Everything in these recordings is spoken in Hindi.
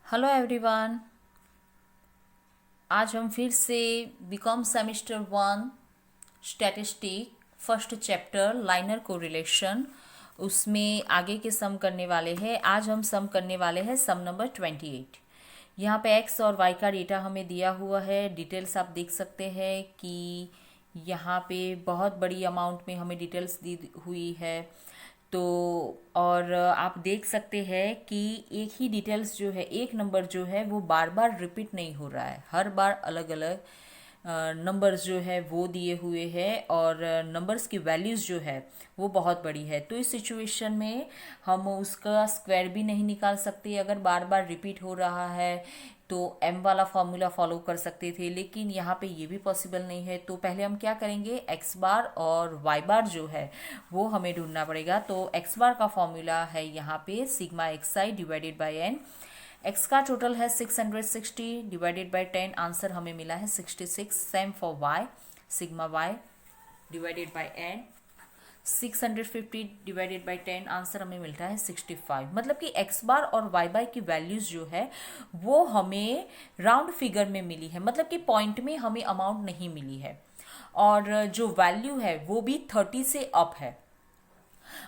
Hello everyone. आज हम फिर से BCom semester 1 statistic first chapter linear correlation उसमें आगे के सम करने वाले हैं। आज हम सम करने वाले हैं सम नंबर 28। यहाँ पे एक्स और वाई का डेटा हमें दिया हुआ है। डिटेल्स आप देख सकते हैं कि यहाँ पे बहुत बड़ी अमाउंट में हमें डिटेल्स दी हुई है। तो और आप देख सकते हैं कि एक ही डिटेल्स जो है, एक नंबर जो है वो बार बार रिपीट नहीं हो रहा है। हर बार अलग अलग नंबर्स जो है वो दिए हुए हैं और नंबर्स की वैल्यूज़ जो है वो बहुत बड़ी है। तो इस सिचुएशन में हम उसका स्क्वायर भी नहीं निकाल सकते। अगर बार बार रिपीट हो रहा है तो m वाला फॉर्मूला फॉलो कर सकते थे, लेकिन यहाँ पे ये भी पॉसिबल नहीं है। तो पहले हम क्या करेंगे, x बार और y बार जो है वो हमें ढूंढना पड़ेगा। तो x बार का फॉर्मूला है यहाँ पे sigma x i divided by n. x का टोटल है 660 डिवाइडेड बाई 10, आंसर हमें मिला है 66। Same for y, sigma y divided by n 650 divided by 10, answer हमें मिलता है 65। मतलब कि x बार और y बार की वैल्यूज जो है वो हमें राउंड फिगर में मिली है, मतलब कि पॉइंट में हमें अमाउंट नहीं मिली है। और जो वैल्यू है वो भी 30 से अप है।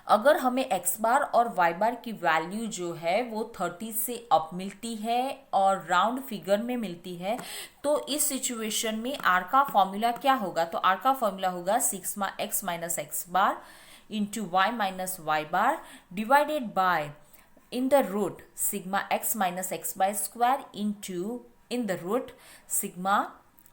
अगर हमें x बार और y बार की वैल्यू जो है वो 30 से अप मिलती है और राउंड फिगर में मिलती है, तो इस सिचुएशन में r का फॉर्मूला क्या होगा? तो r का फॉर्मूला होगा sigma x minus x bar into y minus y bar divided by in the root sigma x minus x by square into in the root sigma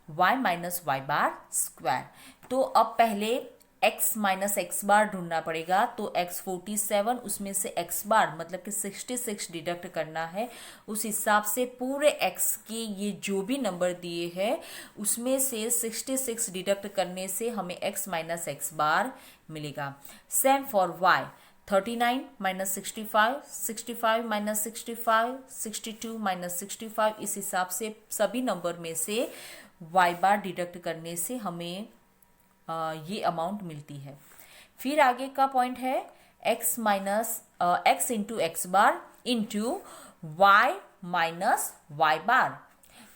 y minus y bar square. तो अब पहले x माइनस एक्स बार ढूंढना पड़ेगा। तो x 47, उसमें से x बार मतलब कि 66 डिडक्ट करना है। उस हिसाब से पूरे x के ये जो भी नंबर दिए हैं उसमें से 66 डिडक्ट करने से हमें x माइनस एक्स बार मिलेगा। Same for y, 39 minus 65, 65 minus 65, 62 minus 65। इस हिसाब से सभी नंबर में से y बार डिडक्ट करने से हमें ये अमाउंट मिलती है। फिर आगे का पॉइंट है x minus x into x bar into y minus y bar.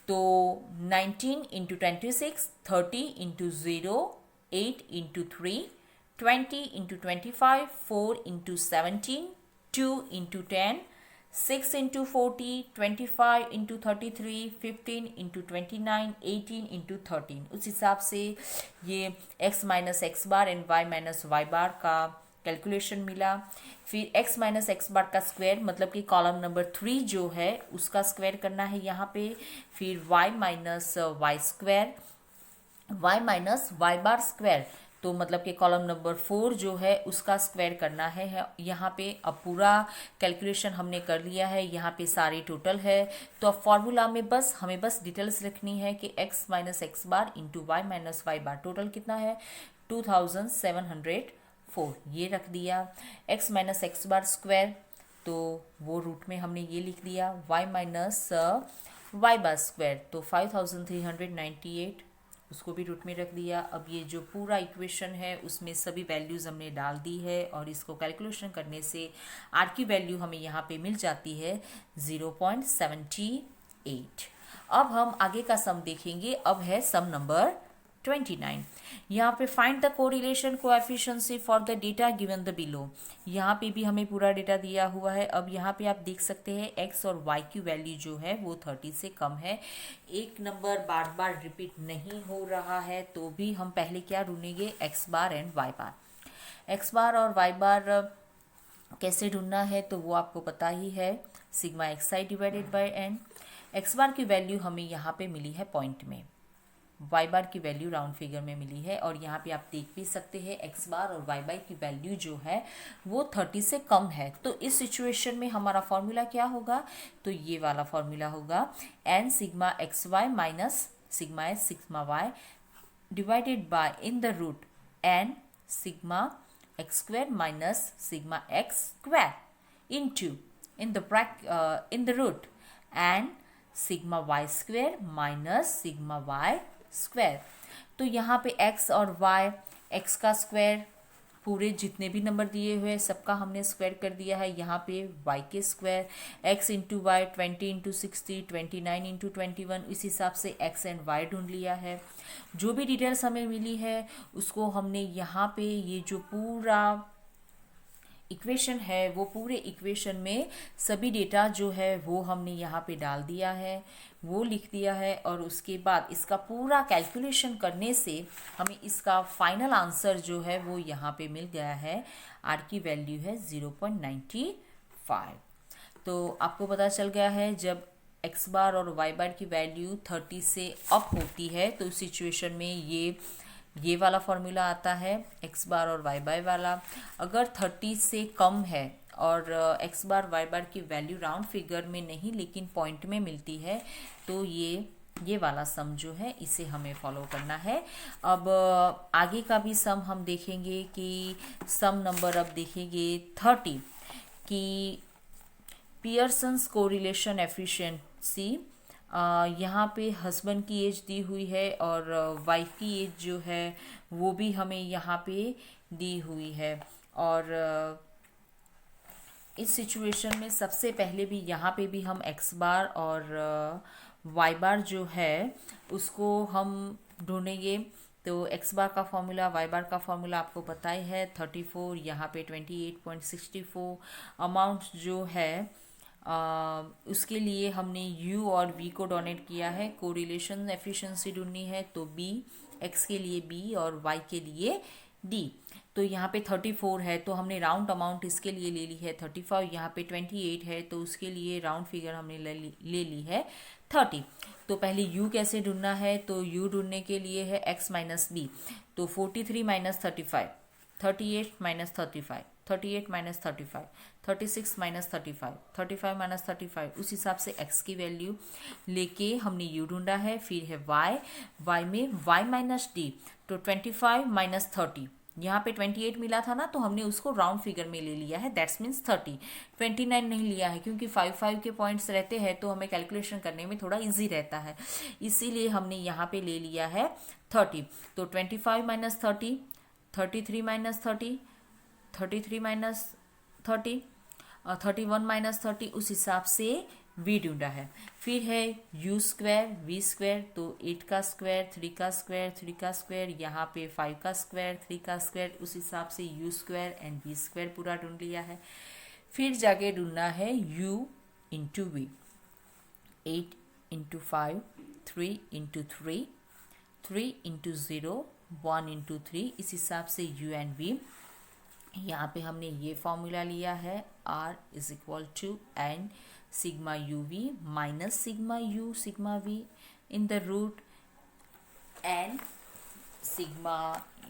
तो 19 into 26, 30 into 0, 8 into 3, 20 into 25, 4 into 17, 2 into 10, 6 into 40, 25 into 33, 15 into 29, 18 into 13। उस हिसाब से ये x minus x bar and y minus y bar का कैलकुलेशन मिला। फिर x माइनस एक्स बार का स्क्वायर मतलब कि कॉलम नंबर 3 जो है उसका स्क्वायर करना है यहाँ पे। फिर y minus y square, y minus y bar square, तो मतलब कि कॉलम नंबर 4 जो है उसका स्क्वायर करना है यहाँ पे। अब पूरा कैलकुलेशन हमने कर लिया है, यहाँ पे सारे टोटल है। तो अब फॉर्मूला में बस हमें डिटेल्स लिखनी है कि x minus x bar into y minus y बार टोटल कितना है 2704, ये रख दिया। x माइनस एक्स बार स्क्वायर तो वो रूट में हमने ये लिख दिया, y minus y bar square तो 5398, उसको भी रूट में रख दिया। अब ये जो पूरा इक्वेशन है उसमें सभी वैल्यूज़ हमने डाल दी है और इसको कैलकुलेशन करने से आर की वैल्यू हमें यहाँ पे मिल जाती है 0.78। अब हम आगे का सम देखेंगे। अब है सम नंबर 29। यहाँ पे find the correlation coefficient for the data given the below. यहाँ पे भी हमें पूरा डेटा दिया हुआ है। अब यहाँ पे आप देख सकते हैं x और y की वैल्यू जो है वो 30 से कम है। एक नंबर बार बार रिपीट नहीं हो रहा है तो भी हम पहले क्या ढूंढेंगे, x bar and y bar. x बार और y बार कैसे ढूंढना है तो वो आपको पता ही है, sigma x i divided by n. X bar की वैल्यू हमें यहाँ पे मिली है पॉइंट में, वाई बार की वैल्यू राउंड फिगर में मिली है। और यहाँ पे आप देख भी सकते हैं एक्स बार और वाई बार की वैल्यू जो है वो 30 से कम है। तो इस सिचुएशन में हमारा फॉर्मूला क्या होगा, तो ये वाला फॉर्मूला होगा n sigma x y minus sigma s sigma y divided by in the root n sigma x square minus sigma x square into in the root n sigma y square minus sigma y square. तो यहाँ पे x और y, x का स्क्वायर पूरे जितने भी नंबर दिए हुए हैं सबका हमने स्क्वायर कर दिया है। यहाँ पे y के square x into y 20 into 60 29 into 21, इस हिसाब से x एंड y ढूंढ लिया है। जो भी डिटेल्स हमें मिली है उसको हमने यहाँ पे ये जो पूरा इक्वेशन है वो पूरे इक्वेशन में सभी डेटा जो है वो हमने यहाँ पे डाल दिया है, वो लिख दिया है। और उसके बाद इसका पूरा कैलकुलेशन करने से हमें इसका फाइनल आंसर जो है वो यहाँ पे मिल गया है। आर की वैल्यू है 0.95। तो आपको पता चल गया है जब एक्स बार और वाई बार की वैल्यू 30 से अप होती है तो उस सिचुएशन में ये वाला फॉर्मूला आता है एक्स बार और वाई बार वाला। अगर 30 से कम है और एक्स बार वाई बार की वैल्यू राउंड फिगर में नहीं लेकिन पॉइंट में मिलती है तो ये वाला सम जो है इसे हमें फॉलो करना है। अब आगे का भी सम हम देखेंगे कि सम नंबर अब देखेंगे 30 कि पियर्सन्स कोरिलेशन एफिशिएंसी। यहाँ पे हस्बैंड की एज दी हुई है और वाइफ की एज जो है वो भी हमें यहाँ पे दी हुई है। और इस सिचुएशन में सबसे पहले भी यहाँ पे भी हम एक्स बार और वाई बार जो है उसको हम ढूंढेंगे। तो एक्स बार का फॉर्मूला वाई बार का फॉर्मूला आपको पता ही है 34, यहाँ पे 28.64 अमाउंट जो है उसके लिए हमने u और v को डोनेट किया है। कोरिलेशन एफिशिएंसी ढूंढनी है तो b, x के लिए b और y के लिए d। तो यहाँ पे 34 है तो हमने राउंड अमाउंट इसके लिए ले ली है 35। यहाँ पे 28 है तो उसके लिए राउंड फिगर हमने ले ली है 30। तो पहले u कैसे ढूंढना है, तो u ढूंढने के लिए है x माइनस b। तो 43 minus 35, 38 minus 35, 38 minus 35, 36 minus 35, 35 minus 35, उस हिसाब से x की वैल्यू लेके हमने u ढूंढा है। फिर है y में y माइनस d, तो 25 माइनस 30, यहाँ पे 28 मिला था ना तो हमने उसको राउंड फिगर में ले लिया है, दैट्स मीन्स 30। 29 नहीं लिया है क्योंकि 5 के पॉइंट्स रहते हैं तो हमें कैलकुलेशन करने में थोड़ा इजी रहता है, इसीलिए हमने यहाँ पे ले लिया है 30। तो 25 माइनस 30, 33 माइनस 30, 33 माइनस 30, 31 माइनस 30, उस हिसाब से v ढूंढा है। फिर है u स्क्वायर v स्क्वायर, तो 8 का स्क्वायर 3 का स्क्वायर 3 का स्क्वायर, यहाँ पे 5 का स्क्वायर 3 का स्क्वायर, उस हिसाब से u square and v square पूरा ढूंढ लिया है। फिर जाके ढूंढना है u into v, 8 into 5, 3 into 3, 3 into 0, 1 into 3, इस हिसाब से u एंड v। यहाँ पे हमने ये फॉर्मूला लिया है r is equal to n sigma u v minus sigma u sigma v in the root n sigma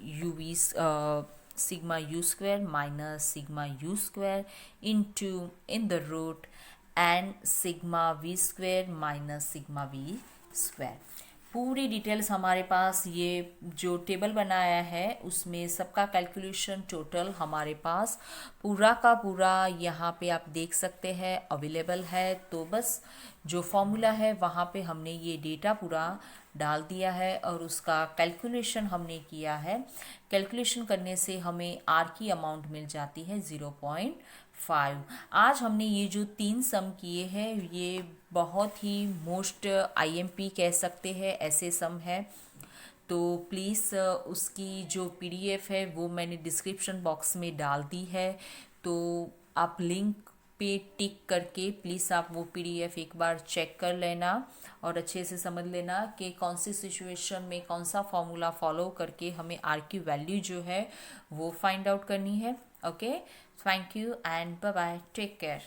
u v sigma u square minus sigma u square into in the root n sigma v square minus sigma v square. पूरी डिटेल्स हमारे पास ये जो टेबल बनाया है उसमें सबका कैलकुलेशन टोटल हमारे पास पूरा का पूरा यहाँ पे आप देख सकते हैं अवेलेबल है। तो बस जो फॉर्मूला है वहाँ पे हमने ये डेटा पूरा डाल दिया है और उसका कैलकुलेशन हमने किया है। कैलकुलेशन करने से हमें आर की अमाउंट मिल जाती है 0.5। आज हमने ये जो 3 सम किए हैं ये बहुत ही मोस्ट आईएमपी कह सकते हैं ऐसे सम है। तो प्लीज़ उसकी जो पीडीएफ है वो मैंने डिस्क्रिप्शन बॉक्स में डाल दी है, तो आप लिंक पे टिक करके प्लीज़ आप वो पीडीएफ एक बार चेक कर लेना और अच्छे से समझ लेना कि कौन सी सिचुएशन में कौन सा फॉर्मूला फॉलो करके हमें आर की वैल्यू जो है वो फाइंड आउट करनी है। Okay, thank you and bye bye, take care.